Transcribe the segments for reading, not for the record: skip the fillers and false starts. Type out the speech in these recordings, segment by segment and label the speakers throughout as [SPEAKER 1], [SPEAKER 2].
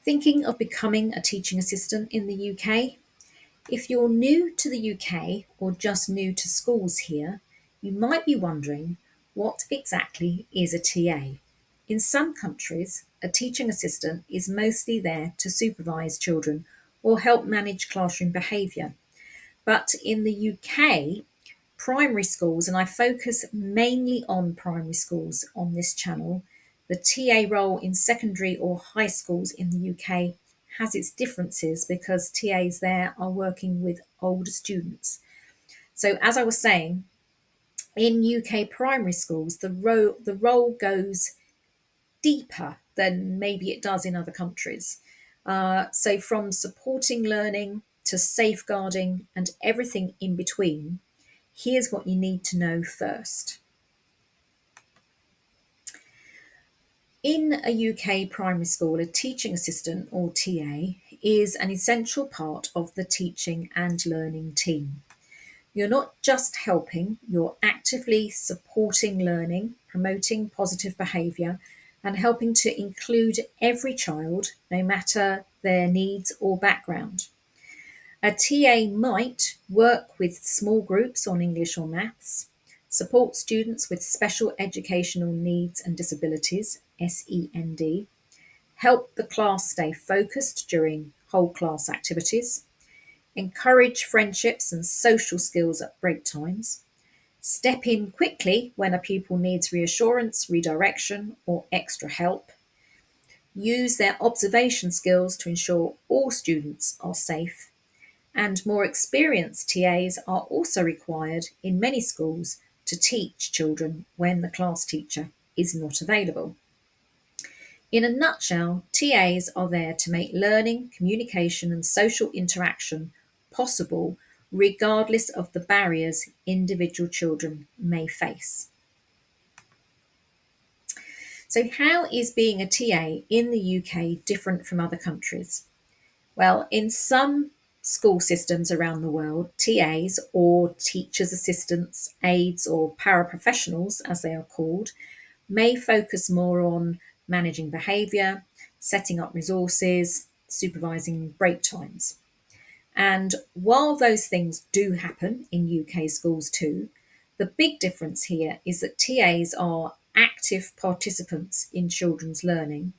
[SPEAKER 1] Thinking of becoming a teaching assistant in the UK? If you're new to the UK or just new to schools here, you might be wondering, what exactly is a TA? In some countries, a teaching assistant is mostly there to supervise children or help manage classroom behaviour. But in the UK, primary schools, and I focus mainly on primary schools on this channel, the TA role in secondary or high schools in the UK has its differences because TAs there are working with older students. So, as I was saying, in UK primary schools, the role goes deeper than maybe it does in other countries. So, from supporting learning to safeguarding and everything in between, here's what you need to know first. In a UK primary school, a teaching assistant or TA is an essential part of the teaching and learning team. You're not just helping, you're actively supporting learning, promoting positive behaviour, and helping to include every child, no matter their needs or background. A TA might work with small groups on English or maths, support students with special educational needs and disabilities, SEND, help the class stay focused during whole class activities, encourage friendships and social skills at break times, step in quickly when a pupil needs reassurance, redirection, or extra help, use their observation skills to ensure all students are safe, and more experienced TAs are also required in many schools to teach children when the class teacher is not available. In a nutshell, TAs are there to make learning, communication, and social interaction possible regardless of the barriers individual children may face. So, how is being a TA in the UK different from other countries? Well, in some school systems around the world, TAs or teachers' assistants, aides, or paraprofessionals, as they are called, may focus more on managing behaviour, setting up resources, supervising break times. And while those things do happen in UK schools too, the big difference here is that TAs are active participants in children's learning.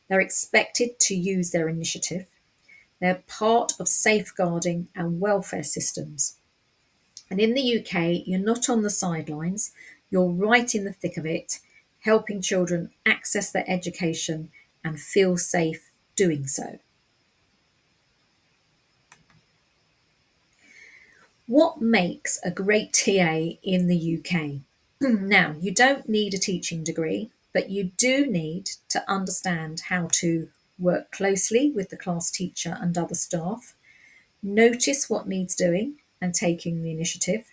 [SPEAKER 1] They're expected to use their initiative. They're part of safeguarding and welfare systems. And in the UK, you're not on the sidelines, you're right in the thick of it, helping children access their education and feel safe doing so. What makes a great TA in the UK? Now, you don't need a teaching degree, but you do need to understand how to work closely with the class teacher and other staff, notice what needs doing and taking the initiative.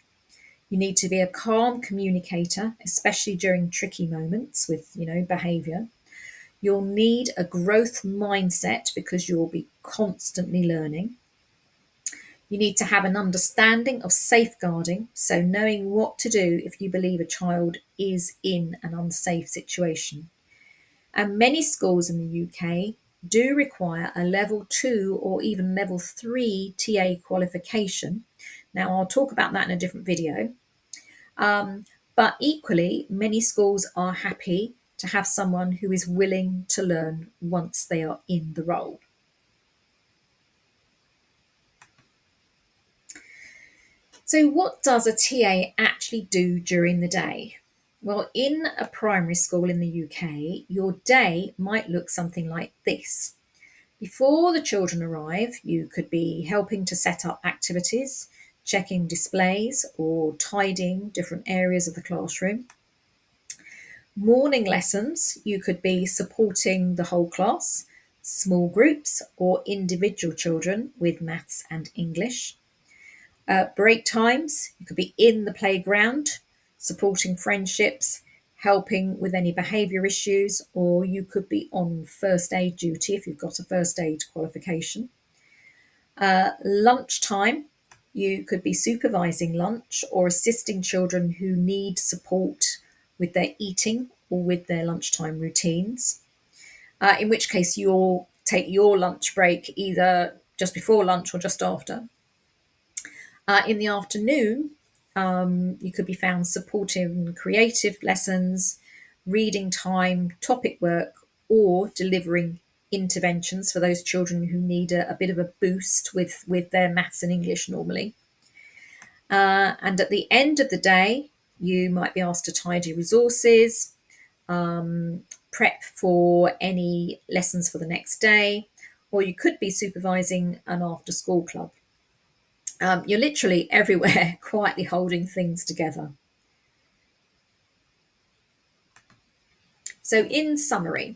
[SPEAKER 1] You need to be a calm communicator, especially during tricky moments with, behavior. You'll need a growth mindset because you'll be constantly learning. You need to have an understanding of safeguarding, so knowing what to do if you believe a child is in an unsafe situation. And many schools in the UK do require a level 2 or even level 3 TA qualification. Now, I'll talk about that in a different video. But equally, many schools are happy to have someone who is willing to learn once they are in the role. So, what does a TA actually do during the day? Well, in a primary school in the UK, your day might look something like this. Before the children arrive, you could be helping to set up activities, checking displays, or tidying different areas of the classroom. Morning lessons, you could be supporting the whole class, small groups, or individual children with maths and English. Break times, you could be in the playground, supporting friendships, helping with any behaviour issues, or you could be on first aid duty if you've got a first aid qualification. Lunchtime, you could be supervising lunch or assisting children who need support with their eating or with their lunchtime routines, in which case you're take your lunch break either just before lunch or just after. In the afternoon, you could be found supporting creative lessons, reading time, topic work, or delivering interventions for those children who need a bit of a boost with their maths and English normally. And at the end of the day, you might be asked to tidy resources, prep for any lessons for the next day, or you could be supervising an after school club. You're literally everywhere, quietly holding things together. So, in summary,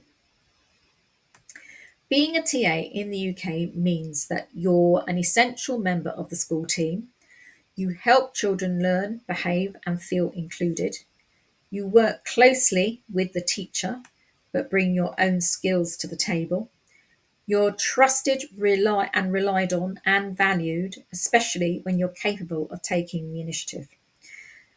[SPEAKER 1] being a TA in the UK means that you're an essential member of the school team. You help children learn, behave, and feel included. You work closely with the teacher, but bring your own skills to the table. You're trusted, relied on, and valued, especially when you're capable of taking the initiative.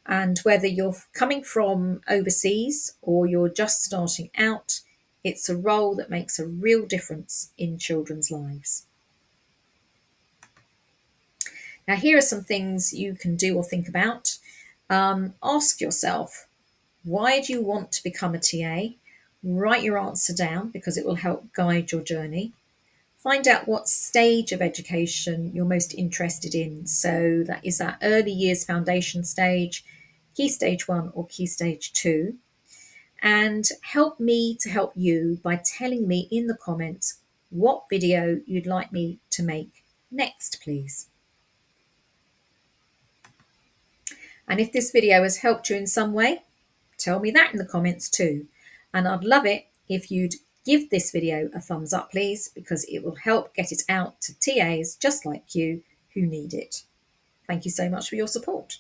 [SPEAKER 1] And whether you're coming from overseas or you're just starting out, it's a role that makes a real difference in children's lives. Now, here are some things you can do or think about. Ask yourself, why do you want to become a TA? Write your answer down because it will help guide your journey. Find out what stage of education you're most interested in. So that is that early years foundation stage, key stage 1 or key stage 2. And help me to help you by telling me in the comments what video you'd like me to make next, please. And if this video has helped you in some way, tell me that in the comments too. And I'd love it if you'd give this video a thumbs up, please, because it will help get it out to TAs just like you who need it. Thank you so much for your support.